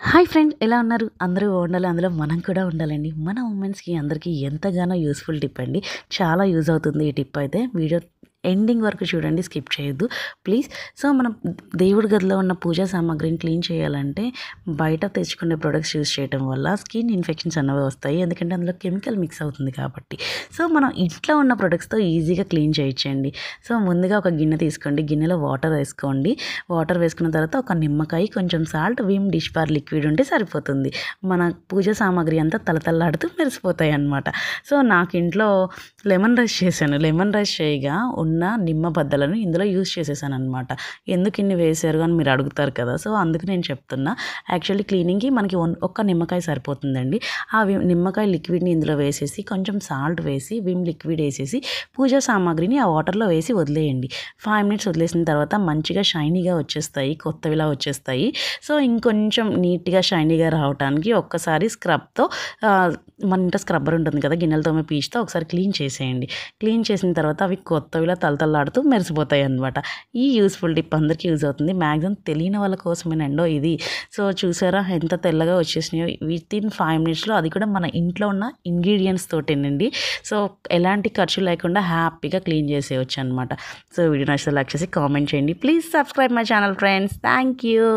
Hi friends, ఎలా ఉన్నారు? అందరూ బాగుండాలి, అందులో మనం కూడా ఉండాలండి. మన ఉమెన్స్‌కి అందరికీ ఎంతగానో యూజ్‌ఫుల్ టిప్ అండి. చాలా యూజ్ అవుతుంది ఈ టిప్ అయితే. వీడియో ఎండింగ్ వరకు చూడండి, స్కిప్ చేయొద్దు ప్లీజ్. సో, మనం దేవుడి గదిలో ఉన్న పూజా సామాగ్రిని క్లీన్ చేయాలంటే బయట తెచ్చుకునే ప్రొడక్ట్స్ యూజ్ చేయడం వల్ల స్కిన్ ఇన్ఫెక్షన్స్ అనేవి వస్తాయి. ఎందుకంటే అందులో కెమికల్ మిక్స్ అవుతుంది కాబట్టి. సో, మనం ఇంట్లో ఉన్న ప్రొడక్ట్స్‌తో ఈజీగా క్లీన్ చేయొచ్చండి. సో, ముందుగా ఒక గిన్నె తీసుకోండి. గిన్నెలో వాటర్ వేసుకోండి. వాటర్ వేసుకున్న తర్వాత ఒక నిమ్మకాయ, కొంచెం salt, Vim dish bar liquid ఉంటే సరిపోతుంది. మన పూజ సామాగ్రి అంతా తళతళలాడుతూ మెరిసిపోతాయి అన్నమాట. సో, నాకు ఇంట్లో లెమన్ రైస్ చేశాను. లెమన్ రైస్ చేయగా ఉన్న నిమ్మ బద్దలను ఇందులో యూజ్ చేసేసాననమాట. ఎందుకు ఇన్ని వేశారు అని మీరు అడుగుతారు కదా! సో, అందుకు నేను చెప్తున్నా. యాక్చువల్లీ క్లీనింగ్‌కి మనకి ఒక్క నిమ్మకాయ సరిపోతుందండి. ఆ నిమ్మకాయ లిక్విడ్‌ని ఇందులో వేసేసి, కొంచెం సాల్ట్ వేసి, విమ్ లిక్విడ్ వేసేసి, పూజా సామాగ్రిని ఆ వాటర్‌లో వేసి వదిలేయండి. 5 మినిట్స్ వదిలేసిన తర్వాత మంచిగా షైనీగా వచ్చేస్తాయి. కొత్తవిలా వచ్చేస్తాయి. సో, ఇంకొంచెం నీట్‌గా షైనీగా రావటానికి ఒక్కసారి స్క్రబ్‌తో మన ఇంట్లో స్క్రబ్బర్ ఉంటుంది కదా! గిన్నెలు తోమే పీచుతో ఒకసారి క్లీన్ చేసేయండి. క్లీన్ చేసిన తర్వాత అవి కొత్తవిలా తళతళలాడుతూ మెరిసిపోతాయి అన్నమాట. ఈ యూజ్‌ఫుల్ టిప్ అందరికీ యూజ్ అవుతుంది. మ్యాక్సిమం తెలియని వాళ్ళ కోసమేనండో ఇది. సో, చూసారా ఎంత తెల్లగా వచ్చేసినాయో వితిన్ 5 మినిట్స్‌లో, అది కూడా మన ఇంట్లో ఉన్న ఇంగ్రీడియంట్స్ తోటేనండి. సో, ఎలాంటి ఖర్చు లేకుండా హ్యాపీగా క్లీన్ చేసేయొచ్చు అనమాట. సో, వీడియో నచ్చితే లైక్ చేసి కామెంట్ చేయండి. Please subscribe my channel friends. Thank you.